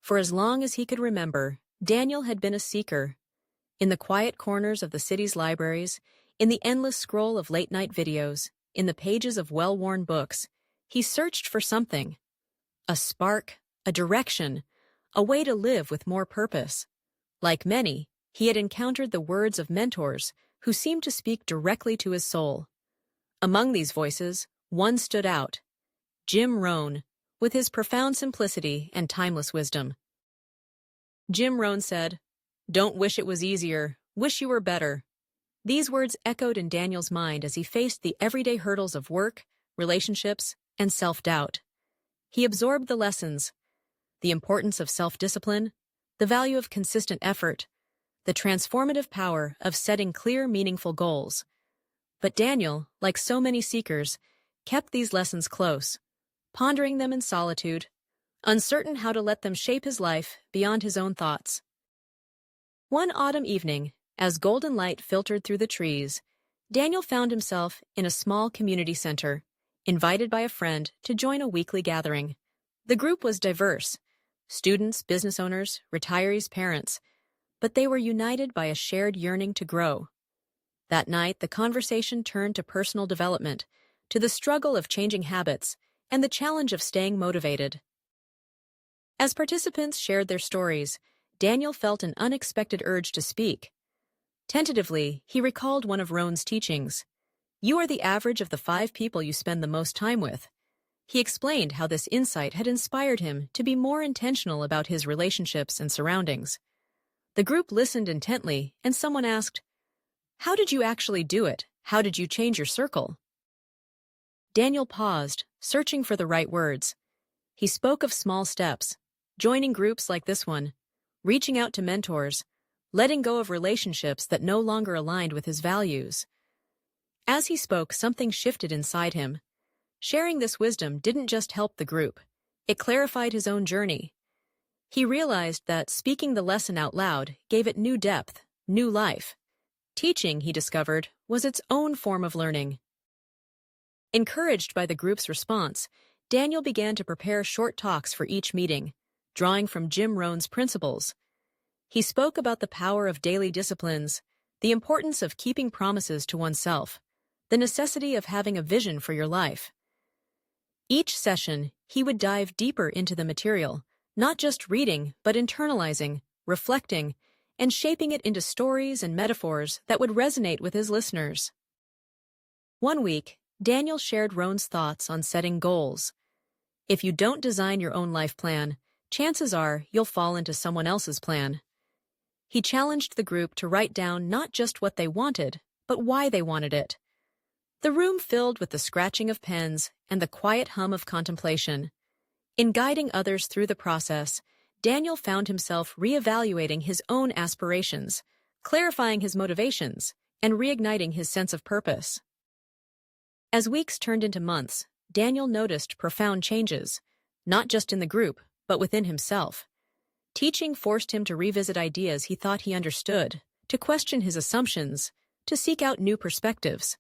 For as long as he could remember, Daniel had been a seeker. In the quiet corners of the city's libraries, in the endless scroll of late-night videos, in the pages of well-worn books, he searched for something. A spark, a direction, a way to live with more purpose. Like many, he had encountered the words of mentors who seemed to speak directly to his soul. Among these voices, one stood out: Jim Rohn, with his profound simplicity and timeless wisdom. Jim Rohn said, "Don't wish it was easier, wish you were better." These words echoed in Daniel's mind as he faced the everyday hurdles of work, relationships, and self-doubt. He absorbed the lessons: the importance of self-discipline, the value of consistent effort, the transformative power of setting clear, meaningful goals. But Daniel, like so many seekers, kept these lessons close, pondering them in solitude, uncertain how to let them shape his life beyond his own thoughts. One autumn evening, as golden light filtered through the trees, Daniel found himself in a small community center, invited by a friend to join a weekly gathering. The group was diverse: students, business owners, retirees, parents, but they were united by a shared yearning to grow. That night, the conversation turned to personal development, to the struggle of changing habits, and the challenge of staying motivated. As participants shared their stories, Daniel felt an unexpected urge to speak. Tentatively, he recalled one of Rohn's teachings: "You are the average of the 5 people you spend the most time with." He explained how this insight had inspired him to be more intentional about his relationships and surroundings. The group listened intently, and someone asked, "How did you actually do it? How did you change your circle?" Daniel paused, searching for the right words. He spoke of small steps: joining groups like this one, reaching out to mentors, letting go of relationships that no longer aligned with his values. As he spoke, something shifted inside him. Sharing this wisdom didn't just help the group, it clarified his own journey. He realized that speaking the lesson out loud gave it new depth, new life. Teaching, he discovered, was its own form of learning. Encouraged by the group's response, Daniel began to prepare short talks for each meeting, drawing from Jim Rohn's principles. He spoke about the power of daily disciplines, the importance of keeping promises to oneself, the necessity of having a vision for your life. Each session, he would dive deeper into the material, not just reading, but internalizing, reflecting, and shaping it into stories and metaphors that would resonate with his listeners. One week, Daniel shared Rohn's thoughts on setting goals. If you don't design your own life plan, chances are you'll fall into someone else's plan. He challenged the group to write down not just what they wanted, but why they wanted it. The room filled with the scratching of pens and the quiet hum of contemplation. In guiding others through the process, Daniel found himself reevaluating his own aspirations, clarifying his motivations, and reigniting his sense of purpose. As weeks turned into months, Daniel noticed profound changes, not just in the group, but within himself. Teaching forced him to revisit ideas he thought he understood, to question his assumptions, to seek out new perspectives.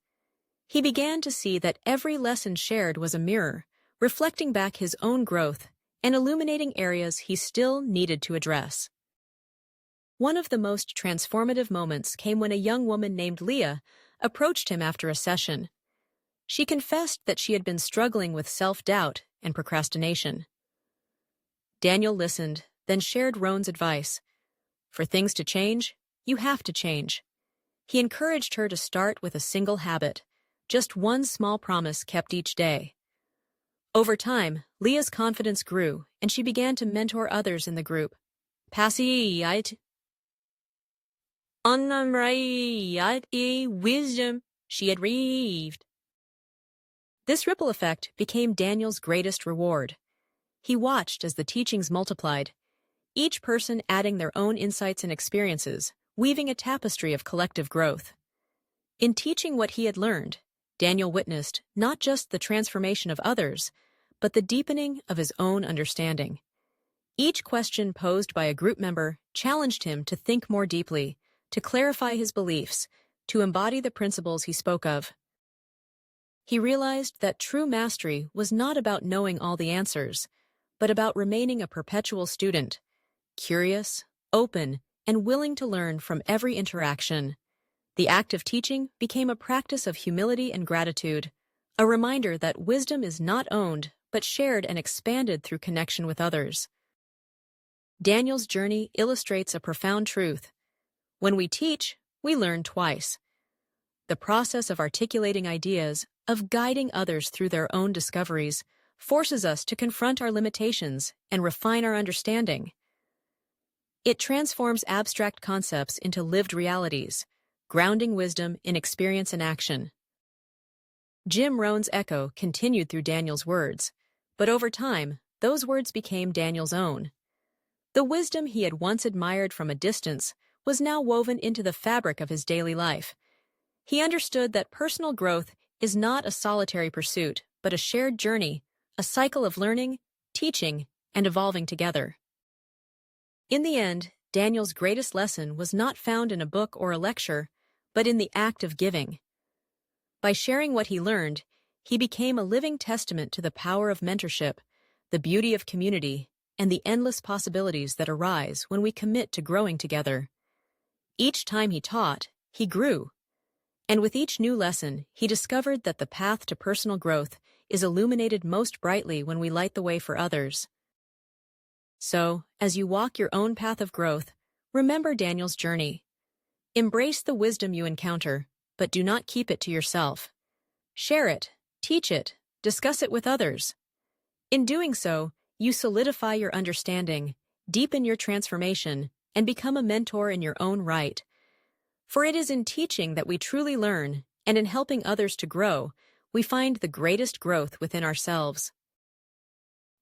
He began to see that every lesson shared was a mirror, reflecting back his own growth and illuminating areas he still needed to address. One of the most transformative moments came when a young woman named Leah approached him after a session. She confessed that she had been struggling with self-doubt and procrastination. Daniel listened, then shared Rohn's advice: "For things to change, you have to change." He encouraged her to start with a single habit, just one small promise kept each day. Over time, Leah's confidence grew, and she began to mentor others in the group. Wisdom she had received. This ripple effect became Daniel's greatest reward. He watched as the teachings multiplied, each person adding their own insights and experiences, weaving a tapestry of collective growth. In teaching what he had learned, Daniel witnessed not just the transformation of others, but the deepening of his own understanding. Each question posed by a group member challenged him to think more deeply, to clarify his beliefs, to embody the principles he spoke of. He realized that true mastery was not about knowing all the answers, but about remaining a perpetual student, curious, open, and willing to learn from every interaction. The act of teaching became a practice of humility and gratitude, a reminder that wisdom is not owned but shared and expanded through connection with others. Daniel's journey illustrates a profound truth. When we teach, we learn twice. The process of articulating ideas, of guiding others through their own discoveries, forces us to confront our limitations and refine our understanding. It transforms abstract concepts into lived realities, grounding wisdom in experience and action. Jim Rohn's echo continued through Daniel's words, but over time, those words became Daniel's own. The wisdom he had once admired from a distance was now woven into the fabric of his daily life. He understood that personal growth is not a solitary pursuit, but a shared journey, a cycle of learning, teaching, and evolving together. In the end, Daniel's greatest lesson was not found in a book or a lecture, but in the act of giving. By sharing what he learned, he became a living testament to the power of mentorship, the beauty of community, and the endless possibilities that arise when we commit to growing together. Each time he taught, he grew. And with each new lesson, he discovered that the path to personal growth is illuminated most brightly when we light the way for others. So, as you walk your own path of growth, remember Daniel's journey. Embrace the wisdom you encounter, but do not keep it to yourself. Share it, teach it, discuss it with others. In doing so, you solidify your understanding, deepen your transformation, and become a mentor in your own right. For it is in teaching that we truly learn, and in helping others to grow, we find the greatest growth within ourselves.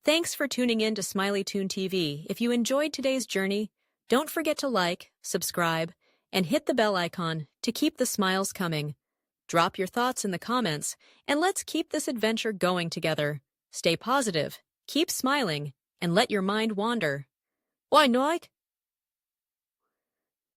Thanks for tuning in to Smiley Toon TV. If you enjoyed today's journey, don't forget to like, subscribe, and hit the bell icon to keep the smiles coming. Drop your thoughts in the comments, and let's keep this adventure going together. Stay positive, keep smiling, and let your mind wander. Why not?